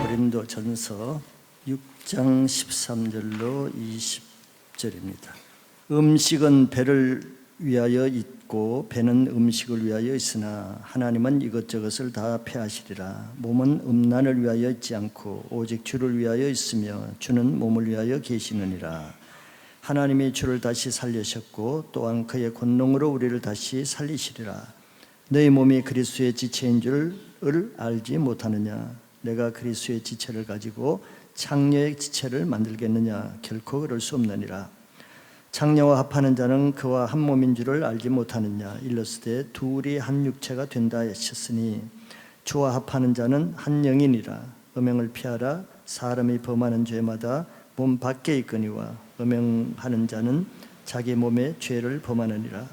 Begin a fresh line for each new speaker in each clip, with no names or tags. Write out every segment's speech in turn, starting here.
고린도전서 6장 13절로 20절입니다. 음식은 배를 위하여 있고 배는 음식을 위하여 있으나 하나님은 이것저것을 다 패하시리라. 몸은 음란을 위하여 있지 않고 오직 주를 위하여 있으며 주는 몸을 위하여 계시느니라. 하나님이 주를 다시 살리셨고 또한 그의 권능으로 우리를 다시 살리시리라. 너희 몸이 그리스도의 지체인 줄을 알지 못하느냐? 내가 그리스도의 지체를 가지고 창녀의 지체를 만들겠느냐? 결코 그럴 수 없느니라. 창녀와 합하는 자는 그와 한 몸인 줄을 알지 못하느냐? 일러스되 둘이 한 육체가 된다 하셨으니 주와 합하는 자는 한 영이니라. 음행을 피하라. 사람이 범하는 죄마다 몸 밖에 있거니와 음행하는 자는 자기 몸에 죄를 범하느니라.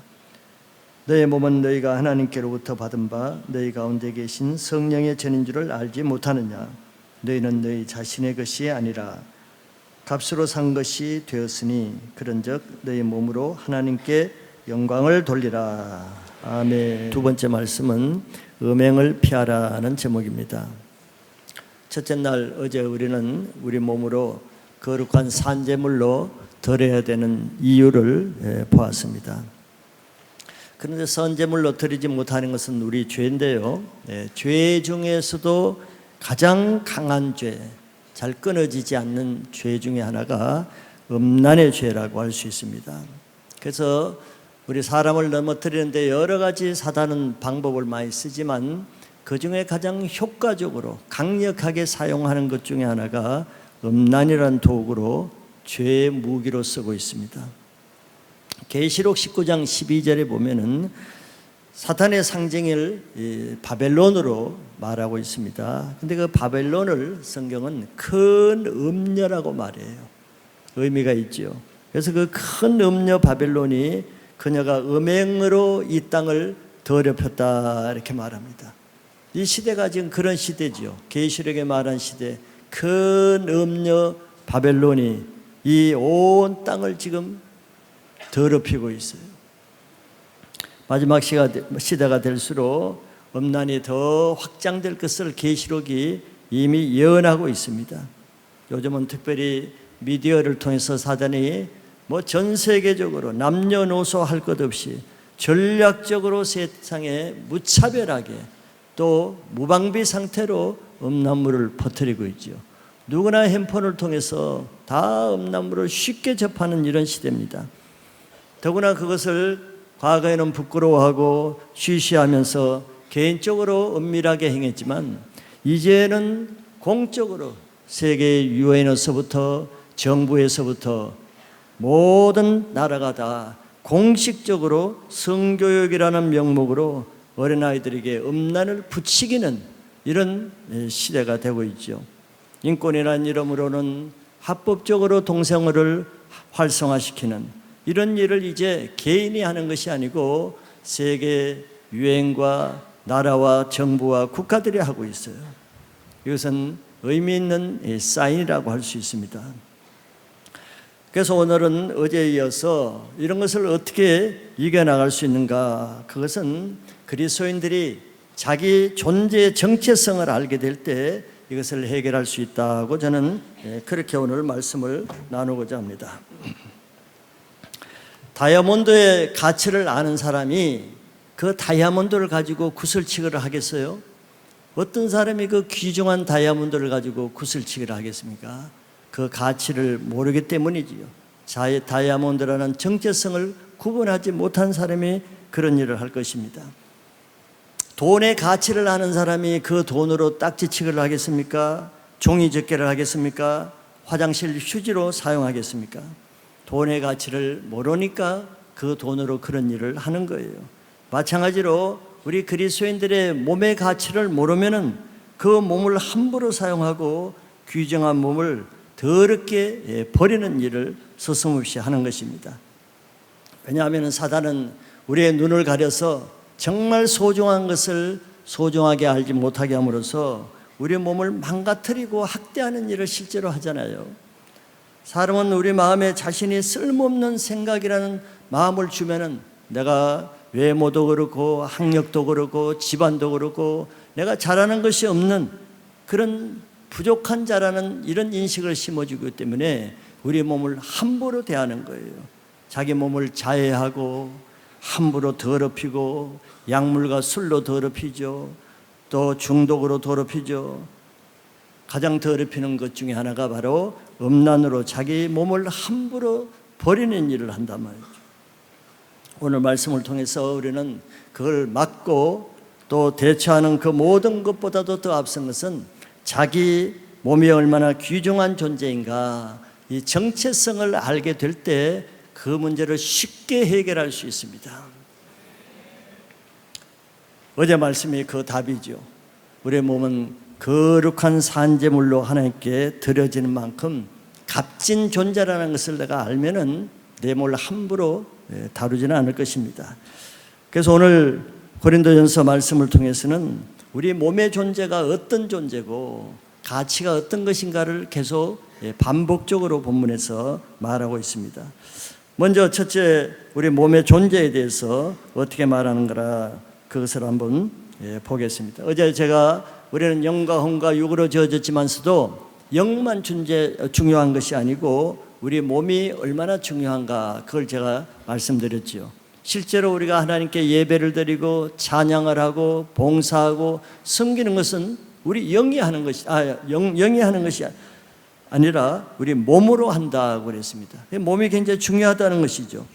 너희 몸은 너희가 하나님께로부터 받은 바 너희 가운데 계신 성령의 전인 줄을 알지 못하느냐? 너희는 너희 자신의 것이 아니라 값으로 산 것이 되었으니 그런즉 너희 몸으로 하나님께 영광을 돌리라. 아멘. 두 번째 말씀은 음행을 피하라는 제목입니다. 첫째 날 어제 우리는 우리 몸으로 거룩한 산제물로 드려야 되는 이유를 보았습니다. 그런데 선제물로 드리지 못하는 것은 우리 죄인데요. 죄 중에서도 가장 강한 죄, 잘 끊어지지 않는 죄 중에 하나가 음란의 죄라고 할 수 있습니다. 그래서 우리 사람을 넘어뜨리는데 여러 가지 사단은 방법을 많이 쓰지만 그 중에 가장 효과적으로 강력하게 사용하는 것 중에 하나가 음란이라는 도구로 죄의 무기로 쓰고 있습니다. 계시록 19장 12절에 보면은 사탄의 상징을 바벨론으로 말하고 있습니다. 근데 그 바벨론을 성경은 큰 음녀라고 말해요. 의미가 있죠. 그래서 그 큰 음녀 바벨론이 그녀가 음행으로 이 땅을 더럽혔다 이렇게 말합니다. 이 시대가 지금 그런 시대죠. 계시록에 말한 시대, 큰 음녀 바벨론이 이 온 땅을 지금 더럽히고 있어요. 마지막 시대가 될수록 음란이 더 확장될 것을 계시록이 이미 예언하고 있습니다. 요즘은 특별히 미디어를 통해서 사단이 전 세계적으로 남녀노소 할 것 없이 전략적으로 세상에 무차별하게 또 무방비 상태로 음란물을 퍼뜨리고 있죠. 누구나 핸폰을 통해서 다 음란물을 쉽게 접하는 이런 시대입니다. 더구나 그것을 과거에는 부끄러워하고 쉬쉬하면서 개인적으로 은밀하게 행했지만 이제는 공적으로 세계 유엔에서부터 정부에서부터 모든 나라가 다 공식적으로 성교육이라는 명목으로 어린아이들에게 음란을 부추기는 이런 시대가 되고 있죠. 인권이라는 이름으로는 합법적으로 동성애를 활성화시키는 이런 일을 이제 개인이 하는 것이 아니고 세계 유엔과 나라와 정부와 국가들이 하고 있어요. 이것은 의미 있는 사인이라고 할 수 있습니다. 그래서 오늘은 어제에 이어서 이런 것을 어떻게 이겨나갈 수 있는가? 그것은 그리스도인들이 자기 존재의 정체성을 알게 될 때 이것을 해결할 수 있다고 저는 그렇게 오늘 말씀을 나누고자 합니다. 다이아몬드의 가치를 아는 사람이 그 다이아몬드를 가지고 구슬치기를 하겠어요? 어떤 사람이 그 귀중한 다이아몬드를 가지고 구슬치기를 하겠습니까? 그 가치를 모르기 때문이지요. 자의 다이아몬드라는 정체성을 구분하지 못한 사람이 그런 일을 할 것입니다. 돈의 가치를 아는 사람이 그 돈으로 딱지치기를 하겠습니까? 종이접기를 하겠습니까? 화장실 휴지로 사용하겠습니까? 돈의 가치를 모르니까 그 돈으로 그런 일을 하는 거예요. 마찬가지로 우리 그리스도인들의 몸의 가치를 모르면은 그 몸을 함부로 사용하고 귀중한 몸을 더럽게 버리는 일을 서슴없이 하는 것입니다. 왜냐하면 사단은 우리의 눈을 가려서 정말 소중한 것을 소중하게 알지 못하게 함으로써 우리 몸을 망가뜨리고 학대하는 일을 실제로 하잖아요. 사람은 우리 마음에 자신이 쓸모없는 생각이라는 마음을 주면은 내가 외모도 그렇고 학력도 그렇고 집안도 그렇고 내가 잘하는 것이 없는 그런 부족한 자라는 이런 인식을 심어주기 때문에 우리 몸을 함부로 대하는 거예요. 자기 몸을 자해하고 함부로 더럽히고 약물과 술로 더럽히죠. 또 중독으로 더럽히죠. 가장 더럽히는 것 중에 하나가 바로 음란으로 자기 몸을 함부로 버리는 일을 한단 말이죠. 오늘 말씀을 통해서 우리는 그걸 막고 또 대처하는 그 모든 것보다도 더 앞선 것은 자기 몸이 얼마나 귀중한 존재인가, 이 정체성을 알게 될 때 그 문제를 쉽게 해결할 수 있습니다. 어제 말씀이 그 답이죠. 우리의 몸은 거룩한 산재물로 하나님께 드려지는 만큼 값진 존재라는 것을 내가 알면은 내 몸을 함부로 다루지는 않을 것입니다. 그래서 오늘 고린도전서 말씀을 통해서는 우리 몸의 존재가 어떤 존재고 가치가 어떤 것인가를 계속 반복적으로 본문에서 말하고 있습니다. 먼저 첫째, 우리 몸의 존재에 대해서 어떻게 말하는가 그것을 한번 보겠습니다. 어제 제가 우리는 영과 혼과 육으로 지어졌지만서도 영만 중요한 것이 아니고 우리 몸이 얼마나 중요한가 그걸 제가 말씀드렸죠. 실제로 우리가 하나님께 예배를 드리고 찬양을 하고 봉사하고 섬기는 것은 우리 영이 하는 것이 영이 하는 것이 아니라 우리 몸으로 한다고 그랬습니다. 몸이 굉장히 중요하다는 것이죠.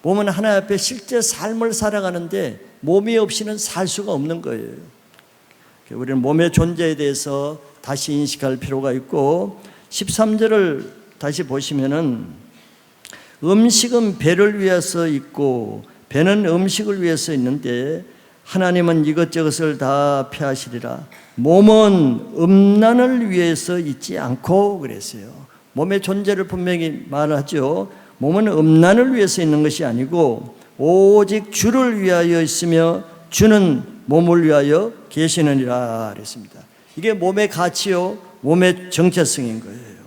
몸은 하나님 앞에 실제 삶을 살아가는데 몸이 없이는 살 수가 없는 거예요. 우리는 몸의 존재에 대해서 다시 인식할 필요가 있고 13절을 다시 보시면은 음식은 배를 위해서 있고 배는 음식을 위해서 있는데 하나님은 이것저것을 다 폐하시리라. 몸은 음란을 위해서 있지 않고 그랬어요. 몸의 존재를 분명히 말하죠. 몸은 음란을 위해서 있는 것이 아니고 오직 주를 위하여 있으며 주는 몸을 위하여 계시느니라 그랬습니다. 이게 몸의 가치요, 몸의 정체성인 거예요.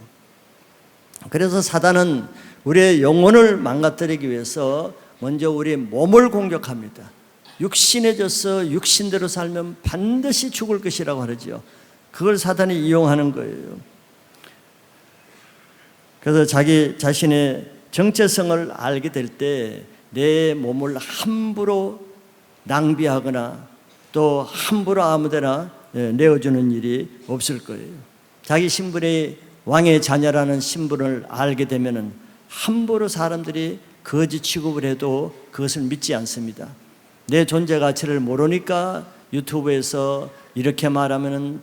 그래서 사단은 우리의 영혼을 망가뜨리기 위해서 먼저 우리의 몸을 공격합니다. 육신해져서 육신대로 살면 반드시 죽을 것이라고 하죠. 그걸 사단이 이용하는 거예요. 그래서 자기 자신의 정체성을 알게 될 때 내 몸을 함부로 낭비하거나 또 함부로 아무데나 내어주는 일이 없을 거예요. 자기 신분이 왕의 자녀라는 신분을 알게 되면은 함부로 사람들이 거짓 취급을 해도 그것을 믿지 않습니다. 내 존재 가치를 모르니까 유튜브에서 이렇게 말하면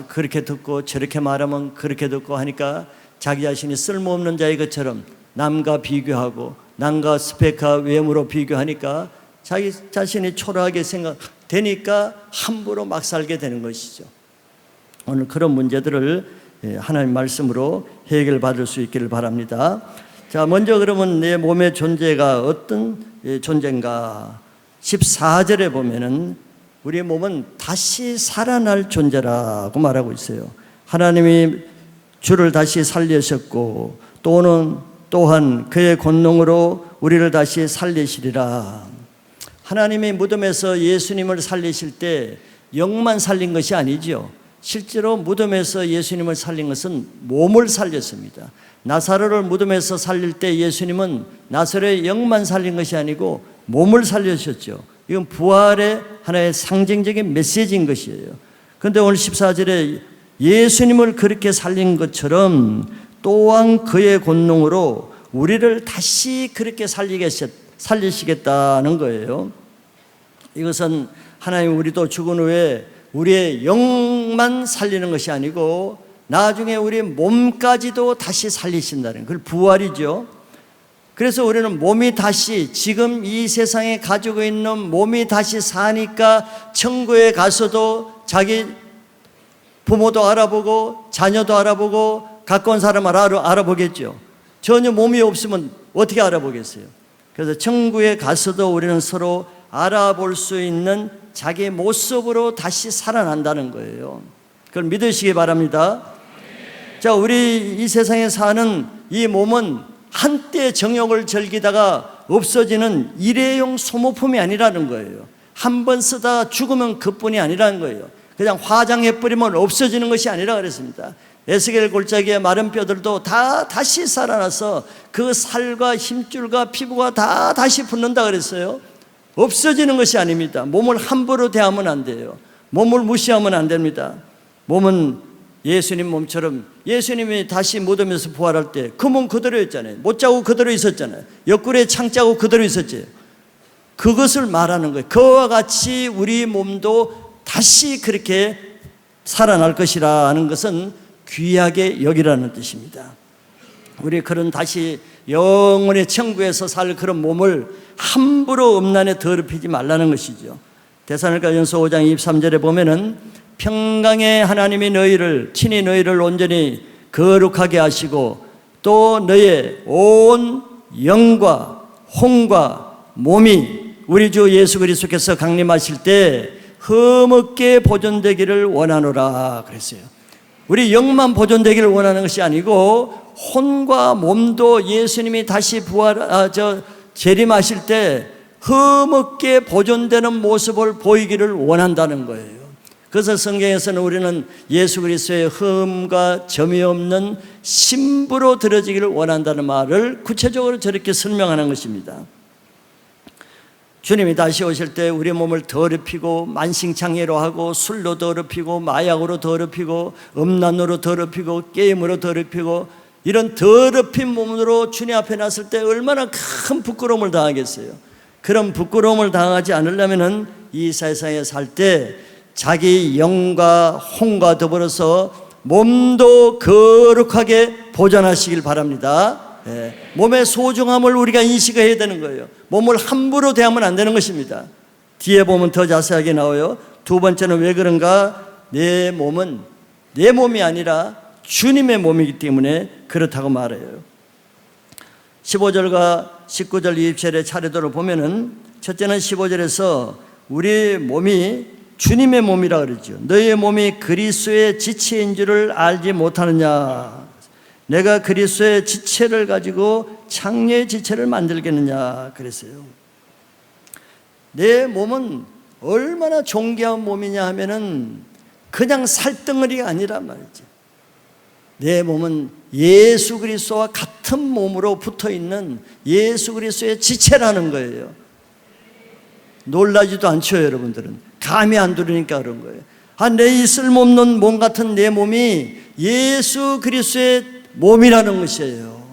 그렇게 듣고 저렇게 말하면 그렇게 듣고 하니까 자기 자신이 쓸모없는 자의 것처럼 남과 비교하고 남과 스펙과 외모로 비교하니까 자기 자신이 초라하게 생각되니까 함부로 막 살게 되는 것이죠. 오늘 그런 문제들을 하나님 말씀으로 해결받을 수 있기를 바랍니다. 자, 먼저 그러면 내 몸의 존재가 어떤 존재인가? 14절에 보면은 우리 몸은 다시 살아날 존재라고 말하고 있어요. 하나님이 주를 다시 살리셨고 또한 그의 권능으로 우리를 다시 살리시리라. 하나님이 무덤에서 예수님을 살리실 때 영만 살린 것이 아니죠. 실제로 무덤에서 예수님을 살린 것은 몸을 살렸습니다. 나사로를 무덤에서 살릴 때 예수님은 나사로의 영만 살린 것이 아니고 몸을 살려주셨죠. 이건 부활의 하나의 상징적인 메시지인 것이에요. 그런데 오늘 14절에 예수님을 그렇게 살린 것처럼 또한 그의 권능으로 우리를 다시 그렇게 살리시겠다는 거예요. 이것은 하나님 우리도 죽은 후에 우리의 영만 살리는 것이 아니고 나중에 우리의 몸까지도 다시 살리신다는 그걸 부활이죠. 그래서 우리는 몸이 다시 지금 이 세상에 가지고 있는 몸이 다시 사니까 천국에 가서도 자기 부모도 알아보고 자녀도 알아보고 가까운 사람을 알아보겠죠. 전혀 몸이 없으면 어떻게 알아보겠어요? 그래서 천국에 가서도 우리는 서로 알아볼 수 있는 자기 모습으로 다시 살아난다는 거예요. 그걸 믿으시기 바랍니다. 자, 우리 이 세상에 사는 이 몸은 한때 정욕을 즐기다가 없어지는 일회용 소모품이 아니라는 거예요. 한 번 쓰다 죽으면 그뿐이 아니라는 거예요. 그냥 화장해버리면 없어지는 것이 아니라 그랬습니다. 에스겔 골짜기의 마른 뼈들도 다 다시 살아나서 그 살과 힘줄과 피부가 다 다시 붙는다 그랬어요. 없어지는 것이 아닙니다. 몸을 함부로 대하면 안 돼요. 몸을 무시하면 안 됩니다. 몸은 예수님 몸처럼 예수님이 다시 무덤에서 부활할 때 그 몸 그대로였잖아요. 못자국 그대로 있었잖아요. 옆구리에 창자국 그대로 있었지. 그것을 말하는 거예요. 그와 같이 우리 몸도 다시 그렇게 살아날 것이라는 것은 귀하게 여기라는 뜻입니다. 우리 그런 다시 영원의 천국에서 살 그런 몸을 함부로 음란에 더럽히지 말라는 것이죠. 데살로니가전서 5장 23절에 보면은 평강의 하나님이 친히 너희를 온전히 거룩하게 하시고 또 너의 온 영과 혼과 몸이 우리 주 예수 그리스도께서 강림하실 때 흠없게 보존되기를 원하노라 그랬어요. 우리 영만 보존되기를 원하는 것이 아니고 혼과 몸도 예수님이 다시 재림하실 때 흠없게 보존되는 모습을 보이기를 원한다는 거예요. 그래서 성경에서는 우리는 예수 그리스도의 흠과 점이 없는 신부로 드려지기를 원한다는 말을 구체적으로 저렇게 설명하는 것입니다. 주님이 다시 오실 때 우리 몸을 더럽히고 만신창이로 하고 술로 더럽히고 마약으로 더럽히고 음란으로 더럽히고 게임으로 더럽히고 이런 더럽힌 몸으로 주님 앞에 났을 때 얼마나 큰 부끄러움을 당하겠어요. 그런 부끄러움을 당하지 않으려면 이 세상에 살 때 자기 영과 혼과 더불어서 몸도 거룩하게 보존하시길 바랍니다. 몸의 소중함을 우리가 인식해야 되는 거예요. 몸을 함부로 대하면 안 되는 것입니다. 뒤에 보면 더 자세하게 나와요. 두 번째는 왜 그런가? 내 몸은 내 몸이 아니라 주님의 몸이기 때문에 그렇다고 말해요. 15절과 19절 20절의 차례대로 보면은 첫째는 15절에서 우리 몸이 주님의 몸이라 그러죠. 너의 몸이 그리스도의 지체인 줄을 알지 못하느냐? 내가 그리스도의 지체를 가지고 창녀의 지체를 만들겠느냐 그랬어요. 내 몸은 얼마나 존귀한 몸이냐 하면은 그냥 살덩어리가 아니란 말이죠. 내 몸은 예수 그리스도와 같은 몸으로 붙어있는 예수 그리스도의 지체라는 거예요. 놀라지도 않죠, 여러분들은. 감이 안 들으니까 그런 거예요. 내 이 쓸모없는 몸 같은 내 몸이 예수 그리스도의 몸이라는 것이에요.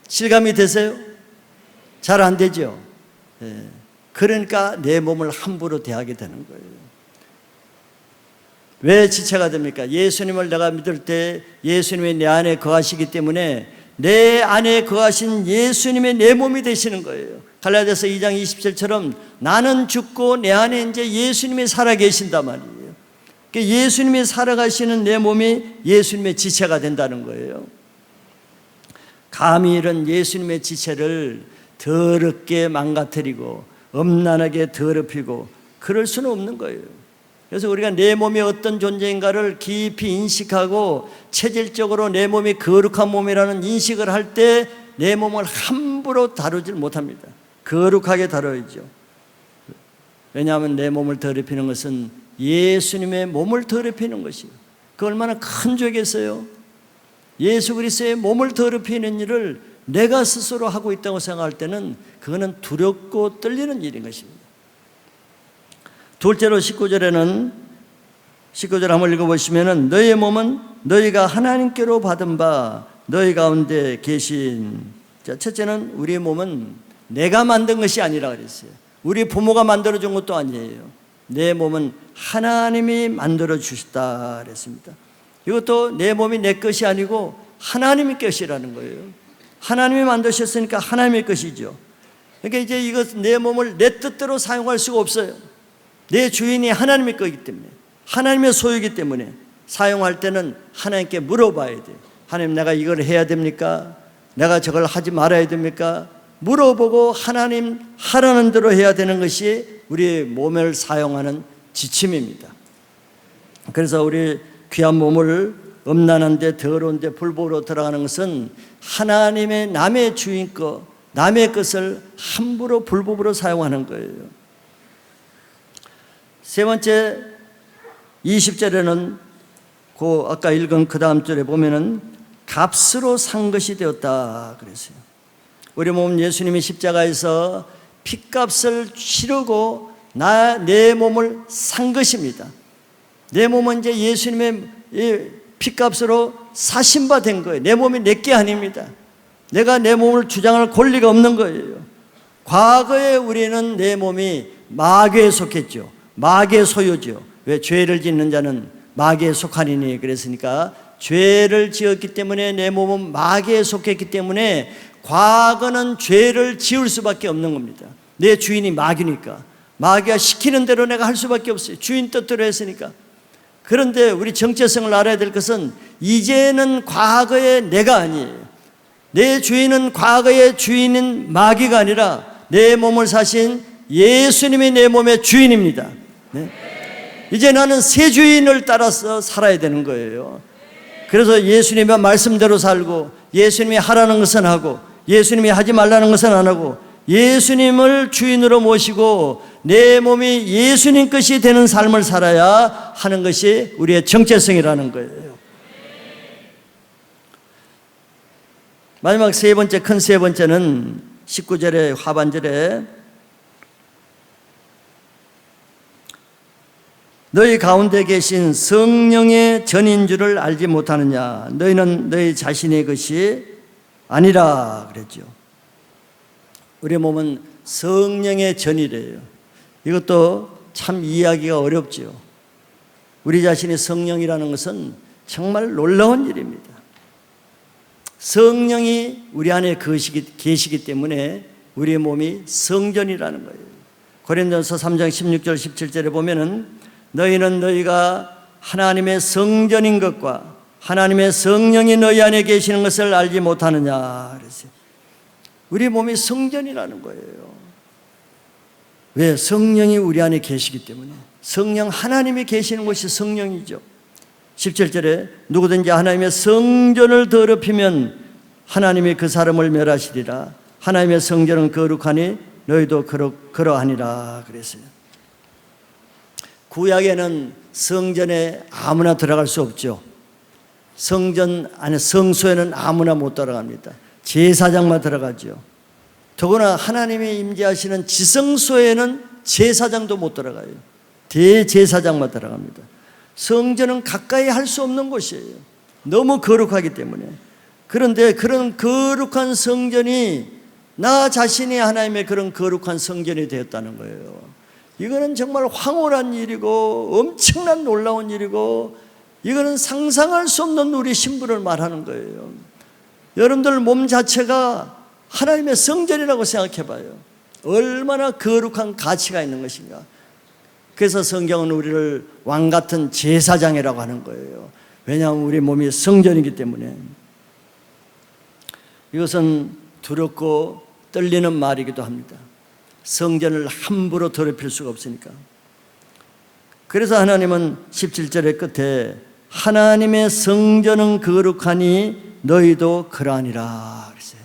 실감이 되세요? 잘 안 되죠? 그러니까 내 몸을 함부로 대하게 되는 거예요. 왜 지체가 됩니까? 예수님을 내가 믿을 때 예수님이 내 안에 거하시기 때문에 내 안에 거하신 예수님의 내 몸이 되시는 거예요. 갈라디아서 2장 27처럼 나는 죽고 내 안에 이제 예수님이 살아계신단 말이에요. 예수님이 살아가시는 내 몸이 예수님의 지체가 된다는 거예요. 감히 이런 예수님의 지체를 더럽게 망가뜨리고 음란하게 더럽히고 그럴 수는 없는 거예요. 그래서 우리가 내 몸이 어떤 존재인가를 깊이 인식하고 체질적으로 내 몸이 거룩한 몸이라는 인식을 할 때 내 몸을 함부로 다루질 못합니다. 거룩하게 다뤄야죠. 왜냐하면 내 몸을 더럽히는 것은 예수님의 몸을 더럽히는 것이에요. 그 얼마나 큰 죄겠어요. 예수 그리스도의 몸을 더럽히는 일을 내가 스스로 하고 있다고 생각할 때는 그거는 두렵고 떨리는 일인 것입니다. 둘째로 19절에는 19절 한번 읽어보시면 너희의 몸은 너희가 하나님께로 받은 바 너희 가운데 계신. 자, 첫째는 우리의 몸은 내가 만든 것이 아니라 그랬어요. 우리 부모가 만들어준 것도 아니에요. 내 몸은 하나님이 만들어 주셨다 그랬습니다. 이것도 내 몸이 내 것이 아니고 하나님의 것이라는 거예요. 하나님이 만드셨으니까 하나님의 것이죠. 그러니까 이제 이것 내 몸을 내 뜻대로 사용할 수가 없어요. 내 주인이 하나님의 거기 때문에, 하나님의 소유이기 때문에 사용할 때는 하나님께 물어봐야 돼요. 하나님, 내가 이걸 해야 됩니까? 내가 저걸 하지 말아야 됩니까? 물어보고 하나님 하라는 대로 해야 되는 것이 우리 몸을 사용하는 지침입니다. 그래서 우리 귀한 몸을 음란한데 더러운데 불법으로 들어가는 것은 하나님의 남의 주인 것, 남의 것을 함부로 불법으로 사용하는 거예요. 세 번째 20절에는 아까 읽은 그 다음 절에 보면은 값으로 산 것이 되었다 그랬어요. 우리 몸은 예수님이 십자가에서 핏값을 치르고 내 몸을 산 것입니다. 내 몸은 이제 예수님의 핏값으로 사신 바 된 거예요. 내 몸이 내게 아닙니다. 내가 내 몸을 주장할 권리가 없는 거예요. 과거에 우리는 내 몸이 마귀에 속했죠. 마귀의 소유죠. 왜? 죄를 짓는 자는 마귀에 속하니니. 그랬으니까 죄를 지었기 때문에 내 몸은 마귀에 속했기 때문에 과거는 죄를 지을 수밖에 없는 겁니다. 내 주인이 마귀니까. 마귀가 시키는 대로 내가 할 수밖에 없어요. 주인 뜻대로 했으니까. 그런데 우리 정체성을 알아야 될 것은 이제는 과거의 내가 아니에요. 내 주인은 과거의 주인인 마귀가 아니라 내 몸을 사신 예수님이 내 몸의 주인입니다. 네? 이제 나는 새 주인을 따라서 살아야 되는 거예요. 그래서 예수님의 말씀대로 살고 예수님이 하라는 것은 하고 예수님이 하지 말라는 것은 안 하고 예수님을 주인으로 모시고 내 몸이 예수님 것이 되는 삶을 살아야 하는 것이 우리의 정체성이라는 거예요. 마지막 큰 세 번째는 19절의 하반절에 너희 가운데 계신 성령의 전인 줄을 알지 못하느냐. 너희는 너희 자신의 것이 아니라 그랬죠. 우리 몸은 성령의 전이래요. 이것도 참 이해하기가 어렵죠. 우리 자신이 성령이라는 것은 정말 놀라운 일입니다. 성령이 우리 안에 계시기 때문에 우리의 몸이 성전이라는 거예요. 고린도서 3장 16절 17절에 보면은 너희는 너희가 하나님의 성전인 것과 하나님의 성령이 너희 안에 계시는 것을 알지 못하느냐 그랬어요. 우리 몸이 성전이라는 거예요. 왜? 성령이 우리 안에 계시기 때문에. 성령 하나님이 계시는 곳이 성령이죠. 17절에 누구든지 하나님의 성전을 더럽히면 하나님이 그 사람을 멸하시리라. 하나님의 성전은 거룩하니 너희도 그러하니라 그랬어요. 구약에는 성전에 아무나 들어갈 수 없죠. 성전 안에 성소에는 아무나 못 들어갑니다. 제사장만 들어가죠. 더구나 하나님이 임재하시는 지성소에는 제사장도 못 들어가요. 대제사장만 들어갑니다. 성전은 가까이 할 수 없는 곳이에요. 너무 거룩하기 때문에. 그런데 그런 거룩한 성전이 나 자신이 하나님의 그런 거룩한 성전이 되었다는 거예요. 이거는 정말 황홀한 일이고 엄청난 놀라운 일이고 이거는 상상할 수 없는 우리 신분을 말하는 거예요. 여러분들 몸 자체가 하나님의 성전이라고 생각해 봐요. 얼마나 거룩한 가치가 있는 것인가. 그래서 성경은 우리를 왕같은 제사장이라고 하는 거예요. 왜냐하면 우리 몸이 성전이기 때문에. 이것은 두렵고 떨리는 말이기도 합니다. 성전을 함부로 더럽힐 수가 없으니까. 그래서 하나님은 17절의 끝에 하나님의 성전은 거룩하니 너희도 그러하니라 그랬어요.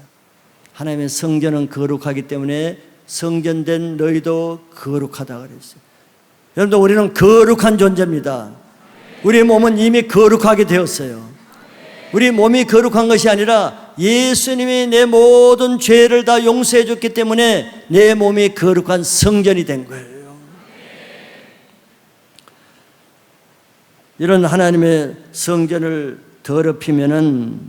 하나님의 성전은 거룩하기 때문에 성전된 너희도 거룩하다 그랬어요. 여러분들 우리는 거룩한 존재입니다. 우리 몸은 이미 거룩하게 되었어요. 우리 몸이 거룩한 것이 아니라 예수님이 내 모든 죄를 다 용서해 줬기 때문에 내 몸이 거룩한 성전이 된 거예요. 이런 하나님의 성전을 더럽히면은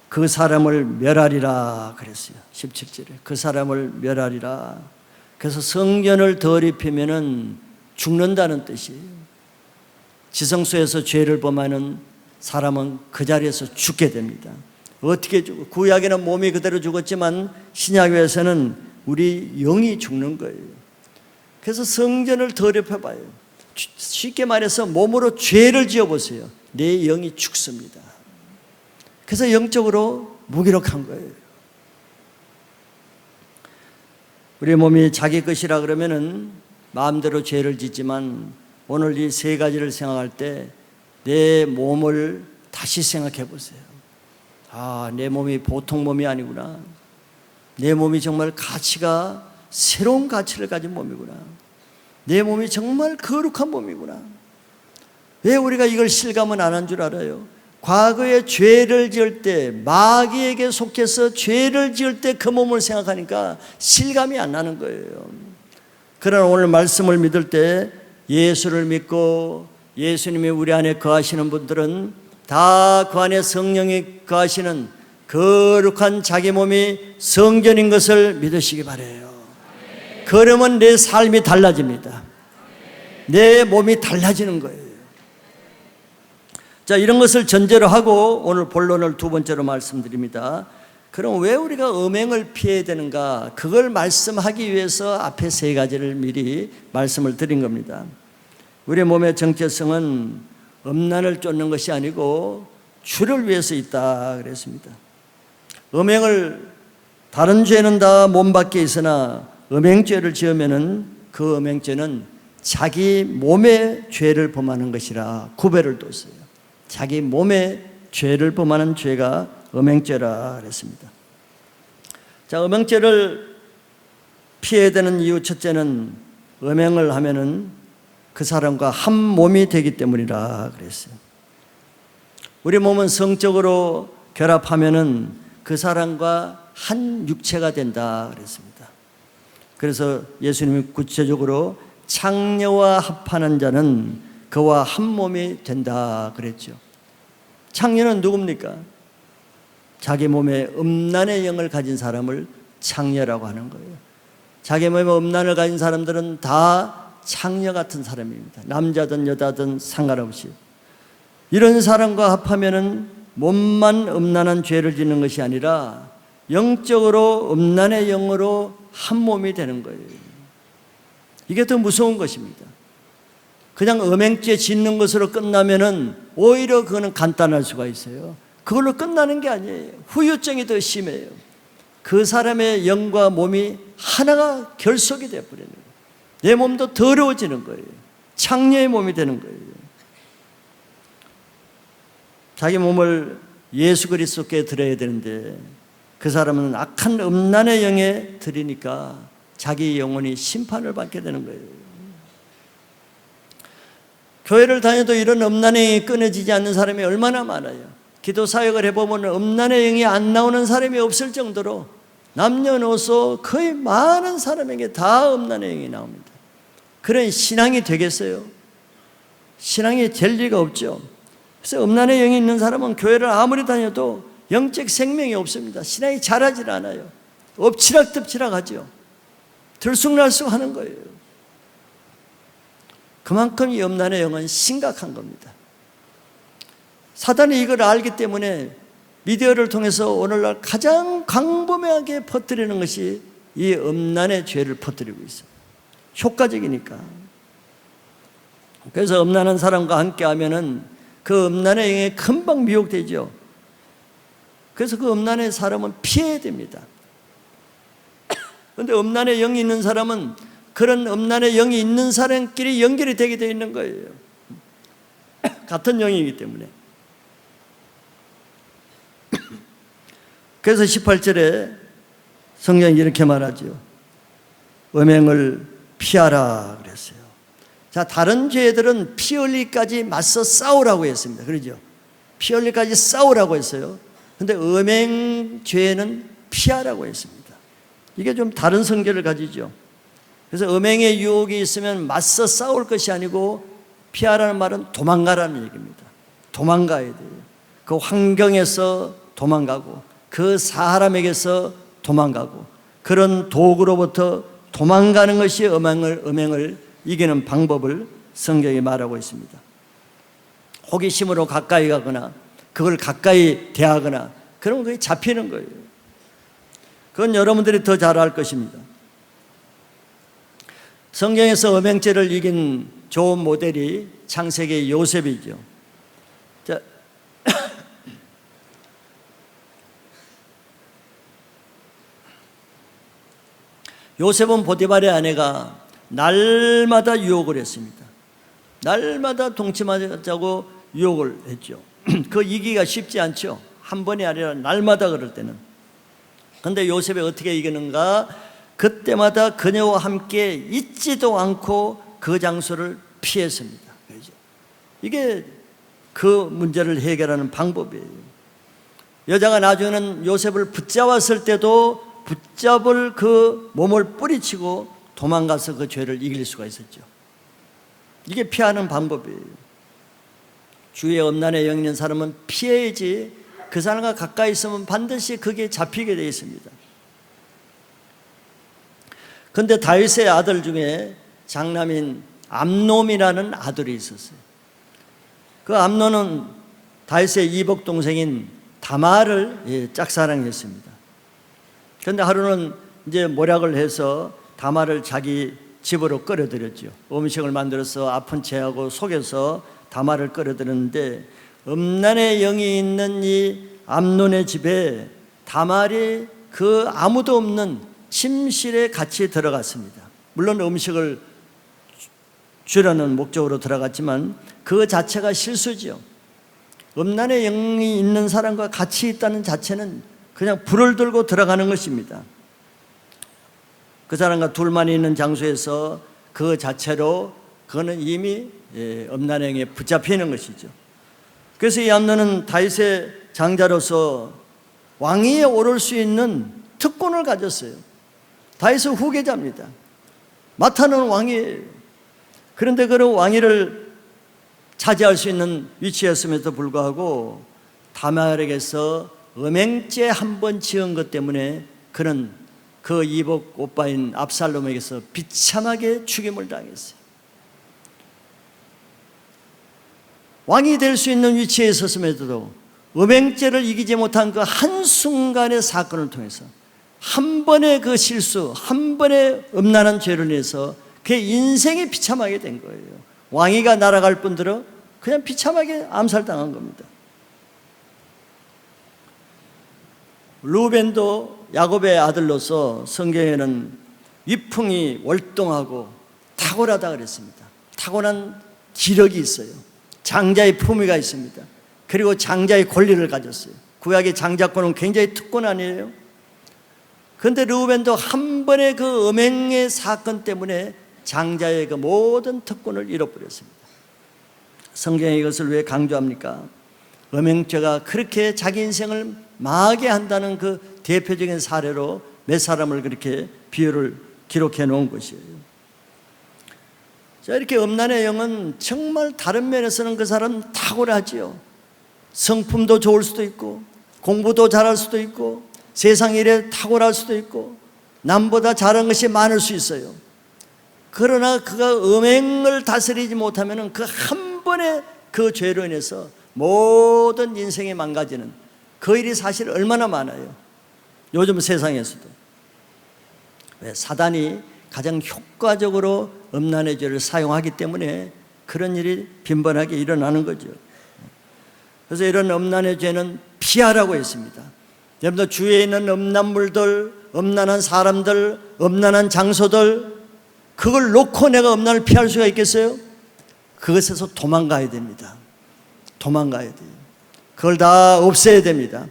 그 사람을 멸하리라 그랬어요. 17절에 그 사람을 멸하리라. 그래서 성전을 더럽히면은 죽는다는 뜻이에요. 지성소에서 죄를 범하는 사람은 그 자리에서 죽게 됩니다. 어떻게 죽어? 구약에는 몸이 그대로 죽었지만 신약에서는 우리 영이 죽는 거예요. 그래서 성전을 더럽혀봐요. 쉽게 말해서 몸으로 죄를 지어보세요. 내 영이 죽습니다. 그래서 영적으로 무기력한 거예요. 우리 몸이 자기 것이라 그러면은 마음대로 죄를 짓지만 오늘 이 세 가지를 생각할 때 내 몸을 다시 생각해 보세요. 아, 내 몸이 보통 몸이 아니구나. 내 몸이 정말 가치가 새로운 가치를 가진 몸이구나. 내 몸이 정말 거룩한 몸이구나. 왜 우리가 이걸 실감은 안 한 줄 알아요? 과거에 죄를 지을 때, 마귀에게 속해서 죄를 지을 때 그 몸을 생각하니까 실감이 안 나는 거예요. 그러나 오늘 말씀을 믿을 때 예수를 믿고 예수님이 우리 안에 거하시는 분들은 다 그 안에 성령이 거하시는 거룩한 자기 몸이 성전인 것을 믿으시기 바라요. 그러면 내 삶이 달라집니다. 내 몸이 달라지는 거예요. 자, 이런 것을 전제로 하고 오늘 본론을 두 번째로 말씀드립니다. 그럼 왜 우리가 음행을 피해야 되는가? 그걸 말씀하기 위해서 앞에 세 가지를 미리 말씀을 드린 겁니다. 우리 몸의 정체성은 음란을 쫓는 것이 아니고 주를 위해서 있다 그랬습니다. 음행을, 다른 죄는 다 몸 밖에 있으나 음행죄를 지으면은 그 음행죄는 자기 몸의 죄를 범하는 것이라 구별을 뒀어요. 자기 몸의 죄를 범하는 죄가 음행죄라 그랬습니다. 자, 음행죄를 피해야 되는 이유 첫째는 음행을 하면은 그 사람과 한 몸이 되기 때문이라 그랬어요. 우리 몸은 성적으로 결합하면은 그 사람과 한 육체가 된다 그랬습니다. 그래서 예수님이 구체적으로 창녀와 합하는 자는 그와 한 몸이 된다 그랬죠. 창녀는 누굽니까? 자기 몸에 음란의 영을 가진 사람을 창녀라고 하는 거예요. 자기 몸에 음란을 가진 사람들은 다 창녀 같은 사람입니다. 남자든 여자든 상관없이. 이런 사람과 합하면은 몸만 음란한 죄를 짓는 것이 아니라 영적으로 음란의 영으로 한 몸이 되는 거예요. 이게 더 무서운 것입니다. 그냥 음행죄 짓는 것으로 끝나면은 오히려 그거는 간단할 수가 있어요. 그걸로 끝나는 게 아니에요. 후유증이 더 심해요. 그 사람의 영과 몸이 하나가 결속이 되어버리는 거예요. 내 몸도 더러워지는 거예요. 창녀의 몸이 되는 거예요. 자기 몸을 예수 그리스도께 드려야 되는데 그 사람은 악한 음란의 영에 드리니까 자기 영혼이 심판을 받게 되는 거예요. 교회를 다녀도 이런 음란의 영이 끊어지지 않는 사람이 얼마나 많아요. 기도 사역을 해보면 음란의 영이 안 나오는 사람이 없을 정도로 남녀노소 거의 많은 사람에게 다 음란의 영이 나옵니다. 그런 신앙이 되겠어요? 신앙이 될 리가 없죠. 그래서 음란의 영이 있는 사람은 교회를 아무리 다녀도 영적 생명이 없습니다. 신앙이 자라질 않아요. 엎치락덮치락 하죠. 들쑥날쑥 하는 거예요. 그만큼 이 음란의 영은 심각한 겁니다. 사단이 이걸 알기 때문에 미디어를 통해서 오늘날 가장 광범위하게 퍼뜨리는 것이 이 음란의 죄를 퍼뜨리고 있어요. 효과적이니까. 그래서 음란한 사람과 함께 하면은 그 음란의 영에 금방 미혹되죠. 그래서 그 음란의 사람은 피해야 됩니다. 그런데 음란의 영이 있는 사람은 그런 음란의 영이 있는 사람끼리 연결이 되게 되어 있는 거예요. 같은 영이기 때문에. 그래서 18절에 성경이 이렇게 말하죠. 음행을 피하라 그랬어요. 자, 다른 죄들은 피 흘리기까지 맞서 싸우라고 했습니다. 그러죠? 피 흘리기까지 싸우라고 했어요. 그런데 음행 죄는 피하라고 했습니다. 이게 좀 다른 성격을 가지죠. 그래서 음행의 유혹이 있으면 맞서 싸울 것이 아니고 피하라는 말은 도망가라는 얘기입니다. 도망가야 돼요. 그 환경에서 도망가고 그 사람에게서 도망가고 그런 도구로부터 도망가는 것이 음행을 이기는 방법을 성경이 말하고 있습니다. 호기심으로 가까이 가거나 그걸 가까이 대하거나 그러면 그게 잡히는 거예요. 그건 여러분들이 더 잘 알 것입니다. 성경에서 음행죄를 이긴 좋은 모델이 창세기 요셉이죠. 자, 요셉은 보디발의 아내가 날마다 유혹을 했습니다. 날마다 동침하자고 유혹을 했죠. 그 이기기가 쉽지 않죠. 한 번이 아니라 날마다 그럴 때는. 그런데 요셉이 어떻게 이기는가? 그때마다 그녀와 함께 있지도 않고 그 장소를 피했습니다. 이게 그 문제를 해결하는 방법이에요. 여자가 나중에는 요셉을 붙잡았을 때도 붙잡을 그 몸을 뿌리치고 도망가서 그 죄를 이길 수가 있었죠. 이게 피하는 방법이에요. 주위에 음란의 영 있는 사람은 피해야지 그 사람과 가까이 있으면 반드시 그게 잡히게 되어 있습니다. 그런데 다윗의 아들 중에 장남인 암논이라는 아들이 있었어요. 그 암논은 다윗의 이복 동생인 다말을 짝사랑했습니다. 그런데 하루는 이제 모략을 해서 다말을 자기 집으로 끌어들였죠. 음식을 만들어서 아픈 채하고 속여서 다말을 끌어들였는데 음란의 영이 있는 이 암논의 집에 다말이 그 아무도 없는 침실에 같이 들어갔습니다. 물론 음식을 주려는 목적으로 들어갔지만 그 자체가 실수죠. 음란의 영이 있는 사람과 같이 있다는 자체는 그냥 불을 들고 들어가는 것입니다. 그 사람과 둘만 있는 장소에서 그 자체로 그거는 이미 음란의 영에 붙잡히는 것이죠. 그래서 이 암논은 다윗의 장자로서 왕위에 오를 수 있는 특권을 가졌어요. 다윗의 후계자입니다. 마타는 왕이에요. 그런데 그런 왕위를 차지할 수 있는 위치였음에도 불구하고 다말에게서 음행죄 한 번 지은 것 때문에 그는 그 이복 오빠인 압살롬에게서 비참하게 죽임을 당했어요. 왕이 될 수 있는 위치에 있었음에도 음행죄를 이기지 못한 그 한순간의 사건을 통해서 한 번의 그 실수, 한 번의 음란한 죄를 인해서 그의 인생이 비참하게 된 거예요. 왕위가 날아갈 뿐더러 그냥 비참하게 암살당한 겁니다. 루벤도 야곱의 아들로서 성경에는 위풍이 월동하고 탁월하다 그랬습니다. 타고난 기력이 있어요. 장자의 품위가 있습니다. 그리고 장자의 권리를 가졌어요. 구약의 장자권은 굉장히 특권 아니에요? 그런데 르우벤도 한 번의 그 음행의 사건 때문에 장자의 그 모든 특권을 잃어버렸습니다. 성경이 이것을 왜 강조합니까? 음행죄가 그렇게 자기 인생을 망하게 한다는 그 대표적인 사례로 몇 사람을 그렇게 비유를 기록해 놓은 것이에요. 자, 이렇게 음란의 영은 정말 다른 면에서는 그 사람 탁월하지요. 성품도 좋을 수도 있고 공부도 잘할 수도 있고 세상 일에 탁월할 수도 있고 남보다 잘한 것이 많을 수 있어요. 그러나 그가 음행을 다스리지 못하면 그 한 번의 그 죄로 인해서 모든 인생이 망가지는 그 일이 사실 얼마나 많아요. 요즘 세상에서도. 왜? 사단이 가장 효과적으로 음란의 죄를 사용하기 때문에 그런 일이 빈번하게 일어나는 거죠. 그래서 이런 음란의 죄는 피하라고 했습니다. 여러분들 주위에 있는 음란물들, 음란한 사람들, 음란한 장소들, 그걸 놓고 내가 음란을 피할 수가 있겠어요? 그것에서 도망가야 됩니다. 도망가야 돼요. 그걸 다 없애야 됩니다.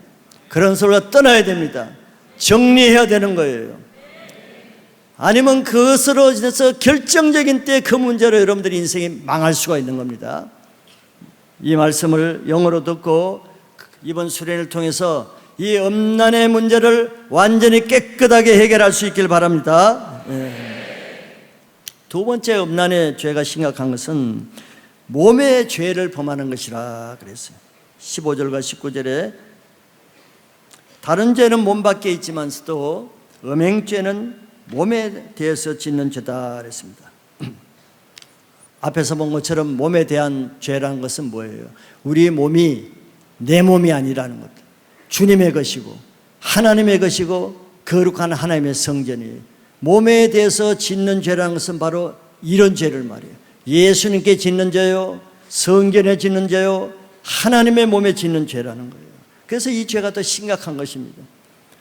그런 소리가 떠나야 됩니다. 정리해야 되는 거예요. 아니면 그것으로 인해서 결정적인 때 그 문제로 여러분들의 인생이 망할 수가 있는 겁니다. 이 말씀을 영어로 듣고 이번 수련을 통해서 이 음란의 문제를 완전히 깨끗하게 해결할 수 있길 바랍니다. 두 번째 음란의 죄가 심각한 것은 몸의 죄를 범하는 것이라 그랬어요. 15절과 19절에 다른 죄는 몸 밖에 있지만서도 음행죄는 몸에 대해서 짓는 죄다 그랬습니다. 앞에서 본 것처럼 몸에 대한 죄라는 것은 뭐예요? 우리 몸이 내 몸이 아니라는 것. 주님의 것이고 하나님의 것이고 거룩한 하나님의 성전이에요. 몸에 대해서 짓는 죄라는 것은 바로 이런 죄를 말해요. 예수님께 짓는 죄요, 성전에 짓는 죄요, 하나님의 몸에 짓는 죄라는 거예요. 그래서 이 죄가 더 심각한 것입니다.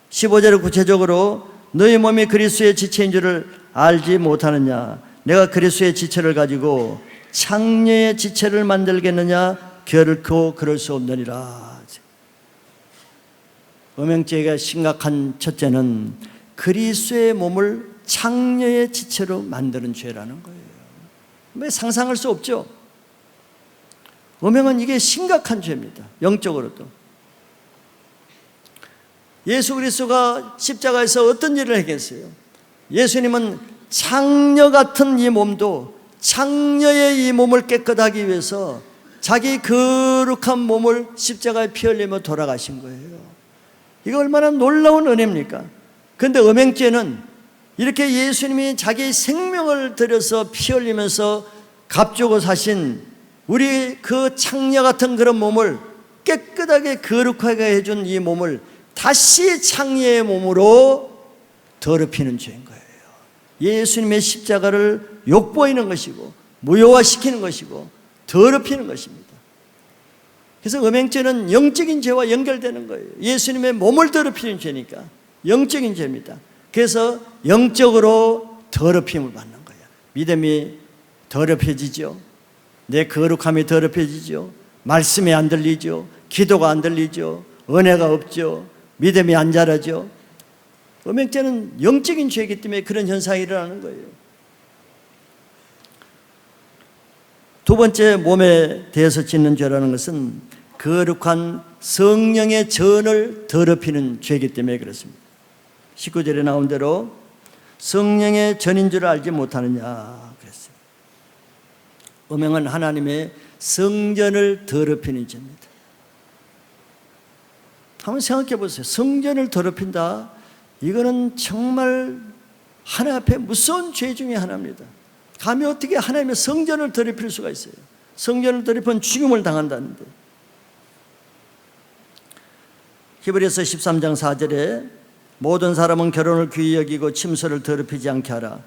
15절에 구체적으로 너희 몸이 그리스도의 지체인 줄을 알지 못하느냐, 내가 그리스도의 지체를 가지고 창녀의 지체를 만들겠느냐? 결코 그럴 수 없느니라. 음행죄가 심각한 첫째는 그리스도의 몸을 창녀의 지체로 만드는 죄라는 거예요. 왜 상상할 수 없죠? 음행은 이게 심각한 죄입니다. 영적으로도. 예수 그리스도가 십자가에서 어떤 일을 했겠어요? 예수님은 창녀 같은 이 몸도 창녀의 이 몸을 깨끗하기 위해서 자기 거룩한 몸을 십자가에 피 흘리며 돌아가신 거예요. 이거 얼마나 놀라운 은혜입니까? 그런데 음행죄는 이렇게 예수님이 자기 생명을 들여서 피 흘리면서 값주고 사신 우리 그 창녀 같은 그런 몸을 깨끗하게 거룩하게 해준 이 몸을 다시 창녀의 몸으로 더럽히는 죄인 거예요. 예수님의 십자가를 욕보이는 것이고 무효화시키는 것이고 더럽히는 것입니다. 그래서 음행죄는 영적인 죄와 연결되는 거예요. 예수님의 몸을 더럽히는 죄니까 영적인 죄입니다. 그래서 영적으로 더럽힘을 받는 거예요. 믿음이 더럽혀지죠. 내 거룩함이 더럽혀지죠. 말씀이 안 들리죠. 기도가 안 들리죠. 은혜가 없죠. 믿음이 안 자라죠. 음행죄는 영적인 죄이기 때문에 그런 현상이 일어나는 거예요. 두 번째 몸에 대해서 짓는 죄라는 것은 거룩한 성령의 전을 더럽히는 죄이기 때문에 그렇습니다. 19절에 나온 대로 성령의 전인 줄 알지 못하느냐 그랬어요. 음행은 하나님의 성전을 더럽히는 죄입니다. 한번 생각해 보세요. 성전을 더럽힌다. 이거는 정말 하나님 앞에 무서운 죄 중에 하나입니다. 감히 어떻게 하나님의 성전을 더럽힐 수가 있어요? 성전을 더럽히면 죽임을 당한다는데. 히브리서 13장 4절에 모든 사람은 결혼을 귀히 여기고 침소를 더럽히지 않게 하라.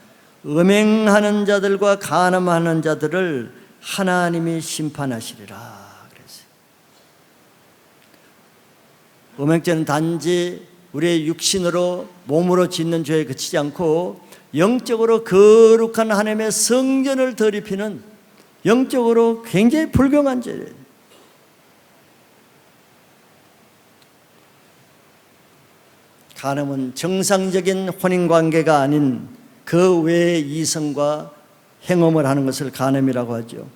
음행하는 자들과 간음하는 자들을 하나님이 심판하시리라 그랬어요. 음행죄는 단지 우리의 육신으로 몸으로 짓는 죄에 그치지 않고 영적으로 거룩한 하나님의 성전을 더럽히는 영적으로 굉장히 불경한 죄예요. 간음은 정상적인 혼인관계가 아닌 그 외의 이성과 행음을 하는 것을 간음이라고 하죠.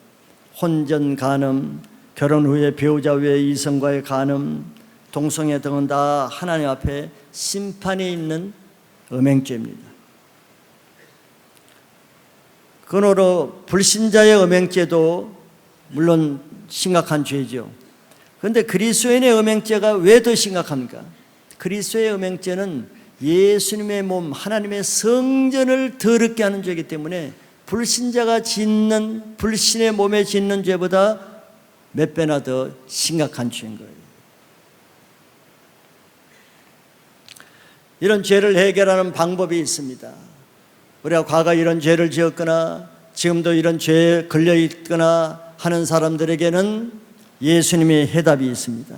혼전 간음, 결혼 후에 배우자 외의 이성과의 간음, 동성애 등은 다 하나님 앞에 심판이 있는 음행죄입니다. 그러므로 불신자의 음행죄도 물론 심각한 죄죠. 그런데 그리스도인의 음행죄가 왜 더 심각합니까? 그리스도의 음행죄는 예수님의 몸, 하나님의 성전을 더럽게 하는 죄이기 때문에 불신자가 짓는, 불신의 몸에 짓는 죄보다 몇 배나 더 심각한 죄인 거예요. 이런 죄를 해결하는 방법이 있습니다. 우리가 과거 이런 죄를 지었거나 지금도 이런 죄에 걸려 있거나 하는 사람들에게는 예수님의 해답이 있습니다.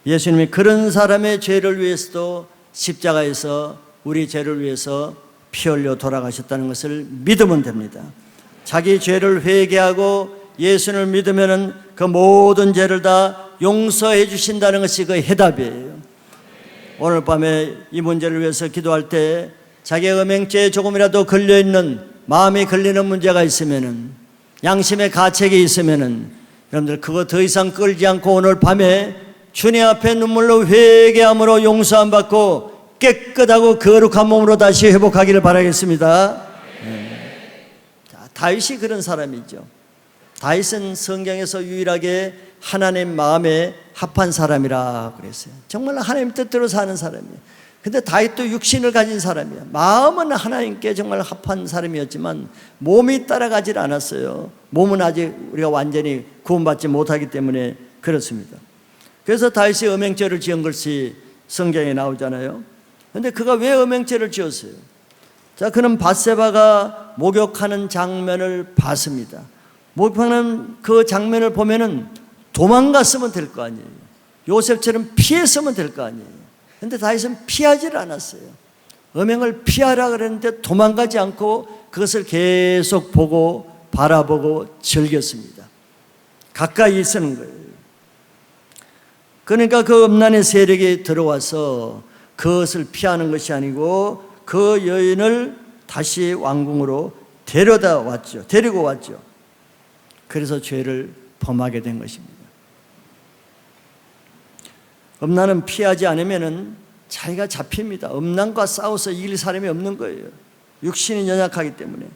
예수님이 그런 사람의 죄를 위해서도 십자가에서 우리 죄를 위해서 피 흘려 돌아가셨다는 것을 믿으면 됩니다. 자기 죄를 회개하고 예수님을 믿으면 그 모든 죄를 다 용서해 주신다는 것이 그 해답이에요. 오늘 밤에 이 문제를 위해서 기도할 때 자기의 음행죄에 조금이라도 걸려있는, 마음이 걸리는 문제가 있으면은, 양심의 가책이 있으면은 여러분들 그거 더 이상 끌지 않고 오늘 밤에 주님 앞에 눈물로 회개함으로 용서함 받고 깨끗하고 거룩한 몸으로 다시 회복하기를 바라겠습니다. 자, 다윗이 그런 사람이죠. 다윗은 성경에서 유일하게 하나님 마음에 합한 사람이라 그랬어요. 정말 하나님 뜻대로 사는 사람이에요. 근데 다윗도 육신을 가진 사람이에요. 마음은 하나님께 정말 합한 사람이었지만 몸이 따라가질 않았어요. 몸은 아직 우리가 완전히 구원받지 못하기 때문에 그렇습니다. 그래서 다윗이 음행죄를 지은 것이 성경에 나오잖아요. 그런데 그가 왜 음행죄를 지었어요? 자, 그는 밧세바가 목욕하는 장면을 봤습니다. 목욕하는 그 장면을 보면은 도망갔으면 될 거 아니에요. 요셉처럼 피했으면 될 거 아니에요. 그런데 다윗은 피하지를 않았어요. 음행을 피하라 그랬는데 도망가지 않고 그것을 계속 보고 바라보고 즐겼습니다. 가까이 있는 거예요. 그러니까 그 음란의 세력이 들어와서 그것을 피하는 것이 아니고 그 여인을 다시 왕궁으로 데리고 왔죠. 그래서 죄를 범하게 된 것입니다. 음란은 피하지 않으면 자기가 잡힙니다. 음란과 싸워서 이길 사람이 없는 거예요. 육신이 연약하기 때문에.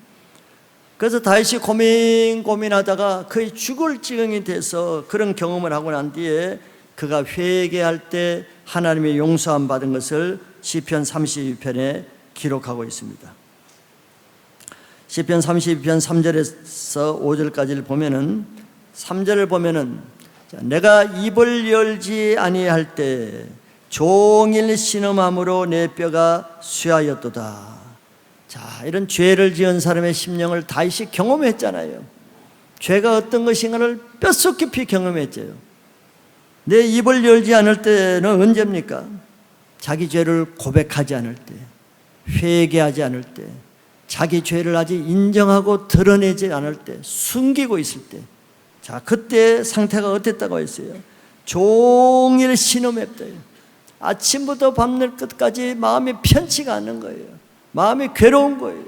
그래서 다윗이 고민하다가 거의 죽을 지경이 돼서 그런 경험을 하고 난 뒤에 그가 회개할 때 하나님의 용서함 받은 것을 시편 32편에 기록하고 있습니다. 시편 32편 3절에서 5절까지를 보면은 3절을 보면은 내가 입을 열지 아니할 때 종일 신음함으로 내 뼈가 쇠하였도다. 자, 이런 죄를 지은 사람의 심령을 다윗이 경험했잖아요. 죄가 어떤 것인가를 뼛속 깊이 경험했죠. 내 입을 열지 않을 때는 언제입니까? 자기 죄를 고백하지 않을 때, 회개하지 않을 때, 자기 죄를 아직 인정하고 드러내지 않을 때, 숨기고 있을 때. 자, 그때 상태가 어땠다고 했어요? 종일 신음했대요. 아침부터 밤늘 끝까지 마음이 편치가 않는 거예요. 마음이 괴로운 거예요.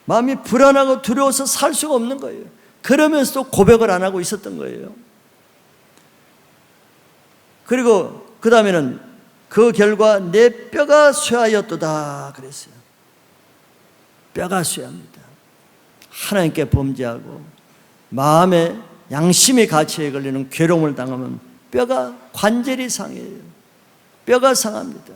마음이 불안하고 두려워서 살 수가 없는 거예요. 그러면서도 고백을 안 하고 있었던 거예요. 그리고 그 다음에는 그 결과 내 뼈가 쇠하였도다 그랬어요. 뼈가 쇠합니다. 하나님께 범죄하고 마음에 양심의 가치에 걸리는 괴로움을 당하면 뼈가 관절이 상해요. 뼈가 상합니다.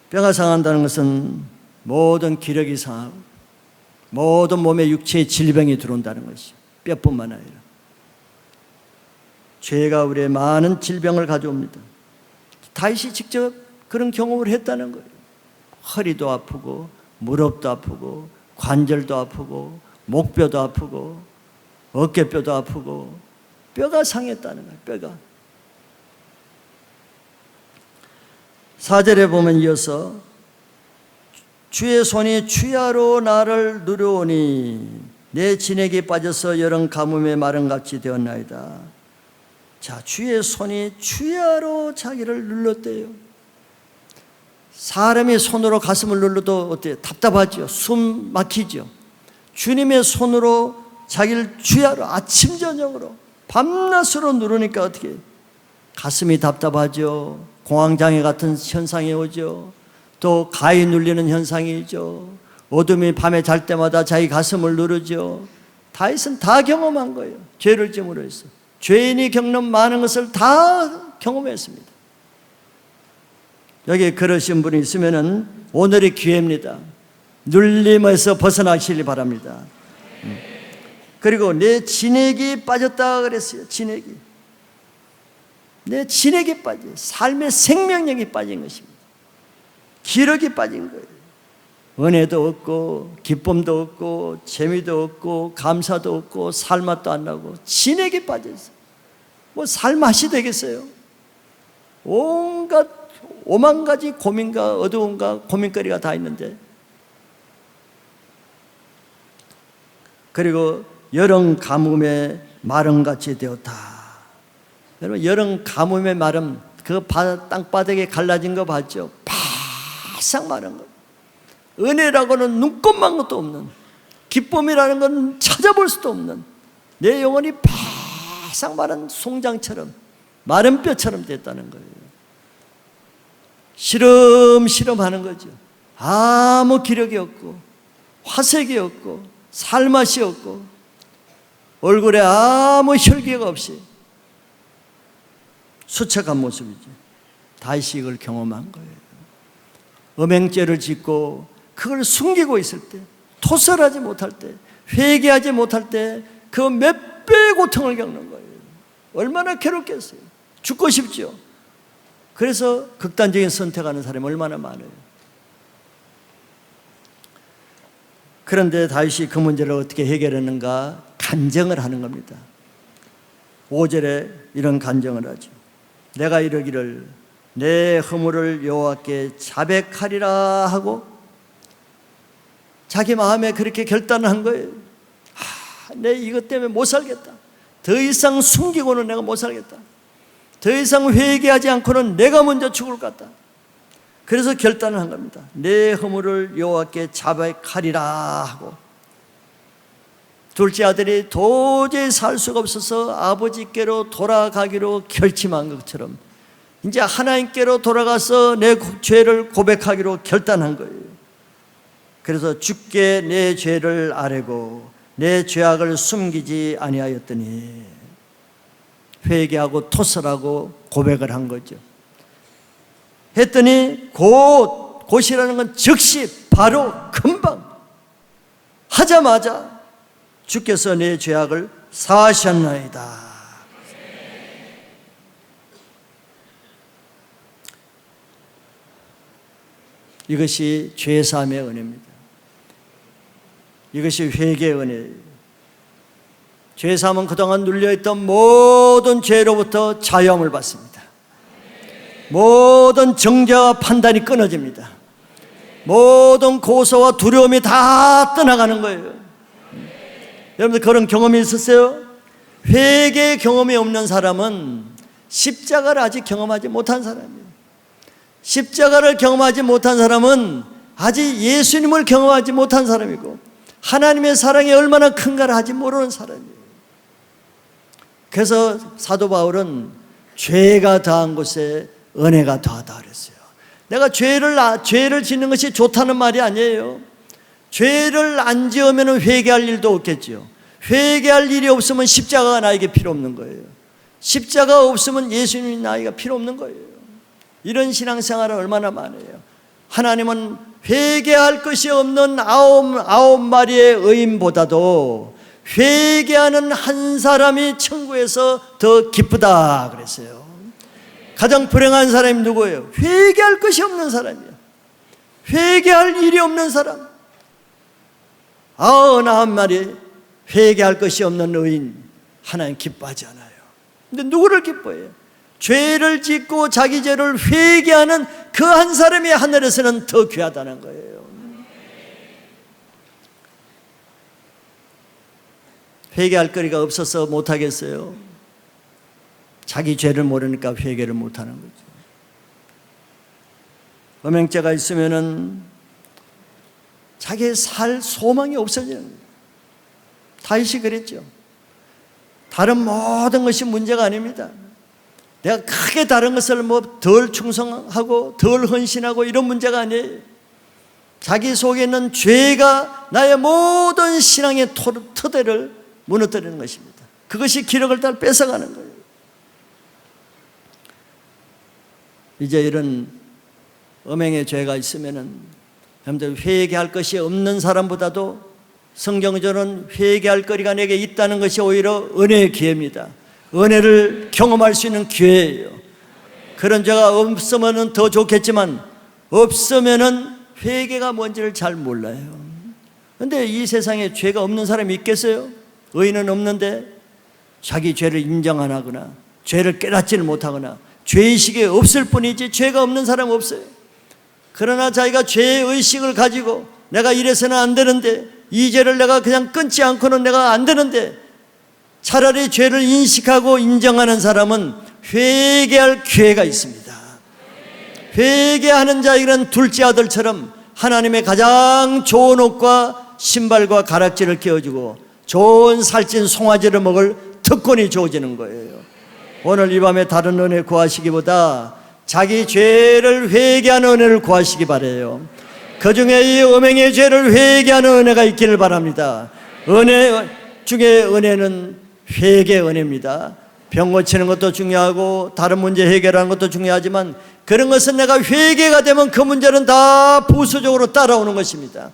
뼈가 상한다는 것은 모든 기력이 상하고 모든 몸에 육체의 질병이 들어온다는 것이죠. 뼈뿐만 아니라 죄가 우리의 많은 질병을 가져옵니다. 다윗이 직접 그런 경험을 했다는 거예요. 허리도 아프고 무릎도 아프고 관절도 아프고 목뼈도 아프고 어깨뼈도 아프고 뼈가 상했다는 거예요. 뼈가. 4절에 보면 이어서 주의 손이 추야로 나를 누르오니 내 진액이 빠져서 여름 가뭄에 마른같이 되었나이다. 자, 주의 손이 추야로 자기를 눌렀대요. 사람이 손으로 가슴을 눌러도 어때요? 답답하죠. 숨 막히죠. 주님의 손으로 자기를 추야로 아침 저녁으로 밤낮으로 누르니까 어떻게 해요? 가슴이 답답하죠. 공황장애 같은 현상이 오죠. 또 가위 눌리는 현상이죠. 어둠이 밤에 잘 때마다 자기 가슴을 누르죠. 다윗은 다 경험한 거예요. 죄를 짐으로 해서 죄인이 겪는 많은 것을 다 경험했습니다. 여기 그러신 분이 있으면 오늘이 기회입니다. 눌림에서 벗어나시길 바랍니다. 그리고 내 진액이 빠졌다 그랬어요. 진액이. 내 진액이 빠져요. 삶의 생명력이 빠진 것입니다. 기력이 빠진 거예요. 은혜도 없고 기쁨도 없고 재미도 없고 감사도 없고 살맛도 안 나고 진액이 빠져있어요. 뭐 살맛이 되겠어요? 온갖 오만 가지 고민과 어두움과 고민거리가 다 있는데, 그리고 여름 가뭄에 마름같이 되었다. 여러분, 여름 가뭄의 마름, 그 땅바닥에 갈라진 거 봤죠? 바싹 마른 거. 은혜라고는 눈꼽만 것도 없는, 기쁨이라는 건 찾아볼 수도 없는, 내 영혼이 바싹 마른 송장처럼, 마른 뼈처럼 됐다는 거예요. 시름시름 하는 거죠. 아무 기력이 없고 화색이 없고 살맛이 없고 얼굴에 아무 혈기가 없이 수척한 모습이죠. 다윗이 이걸 경험한 거예요. 음행죄를 짓고 그걸 숨기고 있을 때, 토설하지 못할 때, 회개하지 못할 때 그 몇 배의 고통을 겪는 거예요. 얼마나 괴롭겠어요. 죽고 싶죠. 그래서 극단적인 선택하는 사람이 얼마나 많아요. 그런데 다윗이 그 문제를 어떻게 해결했는가? 간정을 하는 겁니다. 5절에 이런 간정을 하죠. 내가 이르기를 내 허물을 여호와께 자백하리라 하고 자기 마음에 그렇게 결단한 거예요. 내 이것 때문에 못 살겠다. 더 이상 숨기고는 내가 못 살겠다. 더 이상 회개하지 않고는 내가 먼저 죽을 것 같다. 그래서 결단을 한 겁니다. 내 허물을 여호와께 자백하리라 하고, 둘째 아들이 도저히 살 수가 없어서 아버지께로 돌아가기로 결심한 것처럼 이제 하나님께로 돌아가서 내 죄를 고백하기로 결단한 거예요. 그래서 주께 내 죄를 아뢰고 내 죄악을 숨기지 아니하였더니 회개하고 토설하고 고백을 한 거죠. 했더니 곧이라는 건 즉시, 바로, 금방 하자마자 주께서 내 죄악을 사하셨나이다. 이것이 죄사함의 은혜입니다. 이것이 회개의 은혜예요. 죄사함은 그동안 눌려있던 모든 죄로부터 자유함을 받습니다. 모든 정죄와 판단이 끊어집니다. 모든 고소와 두려움이 다 떠나가는 거예요. 여러분들 그런 경험이 있었어요? 회개의 경험이 없는 사람은 십자가를 아직 경험하지 못한 사람이에요. 십자가를 경험하지 못한 사람은 아직 예수님을 경험하지 못한 사람이고 하나님의 사랑이 얼마나 큰가를 아직 모르는 사람이에요. 그래서 사도 바울은 죄가 더한 곳에 은혜가 더하다 그랬어요. 내가 죄를 짓는 것이 좋다는 말이 아니에요. 죄를 안 지으면 회개할 일도 없겠죠. 회개할 일이 없으면 십자가가 나에게 필요 없는 거예요. 십자가가 없으면 예수님이 나에게 필요 없는 거예요. 이런 신앙생활은 얼마나 많아요. 하나님은 회개할 것이 없는 아홉 마리의 의인보다도 회개하는 한 사람이 천국에서 더 기쁘다 그랬어요. 가장 불행한 사람이 누구예요? 회개할 것이 없는 사람이에요. 회개할 일이 없는 사람. 99마리 회개할 것이 없는 의인, 하나님 기뻐하지 않아요. 근데 누구를 기뻐해요? 죄를 짓고 자기 죄를 회개하는 그 한 사람이 하늘에서는 더 귀하다는 거예요. 회개할 거리가 없어서 못하겠어요? 자기 죄를 모르니까 회개를 못하는 거죠. 음행죄가 있으면은 자기의 살 소망이 없어지는 거예요. 다윗이 그랬죠. 다른 모든 것이 문제가 아닙니다. 내가 크게 다른 것을 덜 충성하고 덜 헌신하고 이런 문제가 아니에요. 자기 속에 있는 죄가 나의 모든 신앙의 토대를 무너뜨리는 것입니다. 그것이 기력을 다 뺏어가는 거예요. 이제 이런 음행의 죄가 있으면은 여러분들 회개할 것이 없는 사람보다도 성경적으로는 회개할 거리가 내게 있다는 것이 오히려 은혜의 기회입니다. 은혜를 경험할 수 있는 기회예요. 그런 죄가 없으면 더 좋겠지만 없으면 회개가 뭔지를 잘 몰라요. 그런데 이 세상에 죄가 없는 사람이 있겠어요? 의인은 없는데 자기 죄를 인정 안 하거나 죄를 깨닫지를 못하거나 죄의식이 없을 뿐이지 죄가 없는 사람은 없어요. 그러나 자기가 죄의식을 가지고 내가 이래서는 안 되는데 이 죄를 내가 그냥 끊지 않고는 내가 안 되는데 차라리 죄를 인식하고 인정하는 사람은 회개할 기회가 있습니다. 회개하는 자에게는 둘째 아들처럼 하나님의 가장 좋은 옷과 신발과 가락지를 끼워주고 좋은 살찐 송아지를 먹을 특권이 주어지는 거예요. 오늘 이 밤에 다른 은혜 구하시기보다 자기 죄를 회개하는 은혜를 구하시기 바라요. 그 중에 이 음행의 죄를 회개하는 은혜가 있기를 바랍니다. 은혜 중에 은혜는 회개 은혜입니다. 병 고치는 것도 중요하고 다른 문제 해결하는 것도 중요하지만 그런 것은 내가 회개가 되면 그 문제는 다 부수적으로 따라오는 것입니다.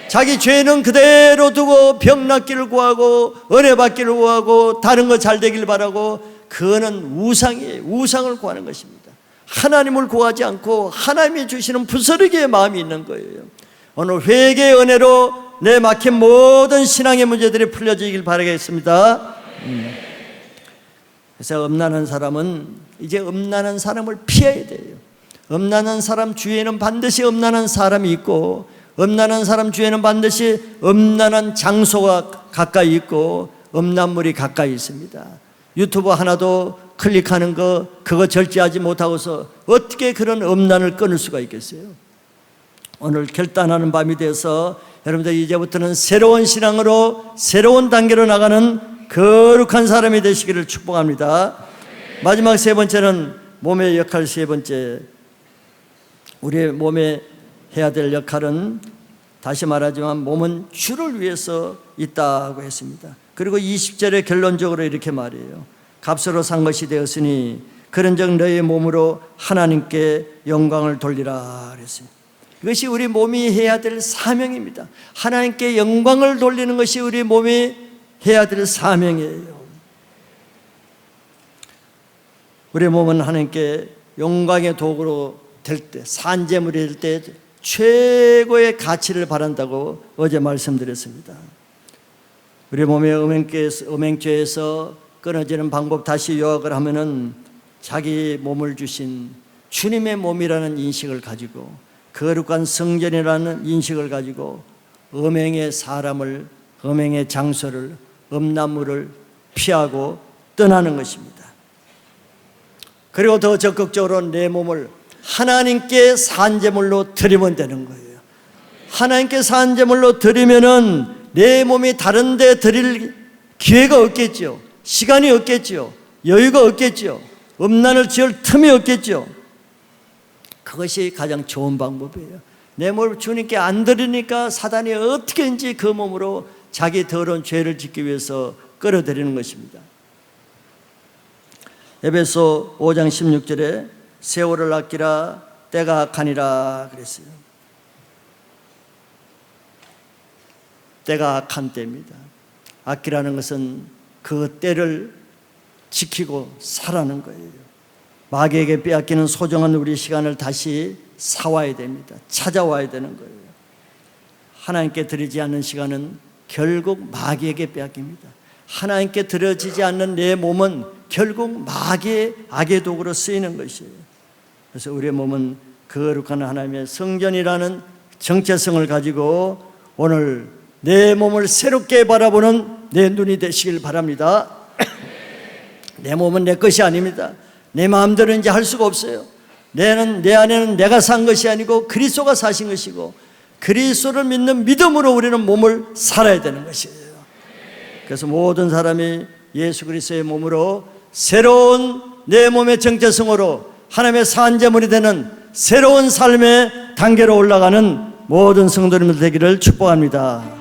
자기 죄는 그대로 두고 병 낫기를 구하고 은혜 받기를 구하고 다른 거 잘 되길 바라고 그거는 우상이에요. 우상을 구하는 것입니다. 하나님을 구하지 않고 하나님이 주시는 부스러기의 마음이 있는 거예요. 오늘 회개의 은혜로 내 막힌 모든 신앙의 문제들이 풀려지길 바라겠습니다. 그래서 음란한 사람은 이제 음란한 사람을 피해야 돼요. 음란한 사람 주위에는 반드시 음란한 사람이 있고 음란한 사람 주위에는 반드시 음란한 장소가 가까이 있고 음란물이 가까이 있습니다. 유튜브 하나도 클릭하는 그거 절제하지 못하고서 어떻게 그런 음란을 끊을 수가 있겠어요? 오늘 결단하는 밤이 되어서 여러분들 이제부터는 새로운 신앙으로 새로운 단계로 나가는 거룩한 사람이 되시기를 축복합니다. 마지막 세 번째는 몸의 역할 세 번째. 우리의 몸에 해야 될 역할은 다시 말하지만 몸은 주를 위해서 있다고 했습니다. 그리고 20절에 결론적으로 이렇게 말해요. 값으로 산 것이 되었으니 그런즉 너의 몸으로 하나님께 영광을 돌리라 그랬어요. 이것이 우리 몸이 해야 될 사명입니다. 하나님께 영광을 돌리는 것이 우리 몸이 해야 될 사명이에요. 우리 몸은 하나님께 영광의 도구로 될 때, 산재물이 될 때 최고의 가치를 바란다고 어제 말씀드렸습니다. 우리 몸의 음행죄에서 끊어지는 방법 다시 요약을 하면은 자기 몸을 주신 주님의 몸이라는 인식을 가지고 거룩한 성전이라는 인식을 가지고 음행의 사람을, 음행의 장소를, 음란물을 피하고 떠나는 것입니다. 그리고 더 적극적으로 내 몸을 하나님께 산제물로 드리면 되는 거예요. 하나님께 산제물로 드리면은 내 몸이 다른 데 드릴 기회가 없겠죠. 시간이 없겠죠. 여유가 없겠죠. 음란을 지을 틈이 없겠죠. 그것이 가장 좋은 방법이에요. 내 몸을 주님께 안 드리니까 사단이 어떻게든지 그 몸으로 자기 더러운 죄를 짓기 위해서 끌어들이는 것입니다. 에베소 5장 16절에 세월을 아끼라 때가 악하니라 그랬어요. 때가 악한 때입니다. 아끼라는 것은 그 때를 지키고 살아는 거예요. 마귀에게 빼앗기는 소중한 우리 시간을 다시 사와야 됩니다. 찾아와야 되는 거예요. 하나님께 드리지 않는 시간은 결국 마귀에게 빼앗깁니다. 하나님께 드려지지 않는 내 몸은 결국 마귀의 악의 도구로 쓰이는 것이에요. 그래서 우리의 몸은 거룩한 하나님의 성전이라는 정체성을 가지고 오늘 내 몸을 새롭게 바라보는 내 눈이 되시길 바랍니다. 내 몸은 내 것이 아닙니다. 내 마음대로 이제 할 수가 없어요. 내 안에는 내가 산 것이 아니고 그리스도가 사신 것이고 그리스도를 믿는 믿음으로 우리는 몸을 살아야 되는 것이에요. 그래서 모든 사람이 예수 그리스도의 몸으로 새로운 내 몸의 정체성으로 하나님의 산제물이 되는 새로운 삶의 단계로 올라가는 모든 성도님들 되기를 축복합니다.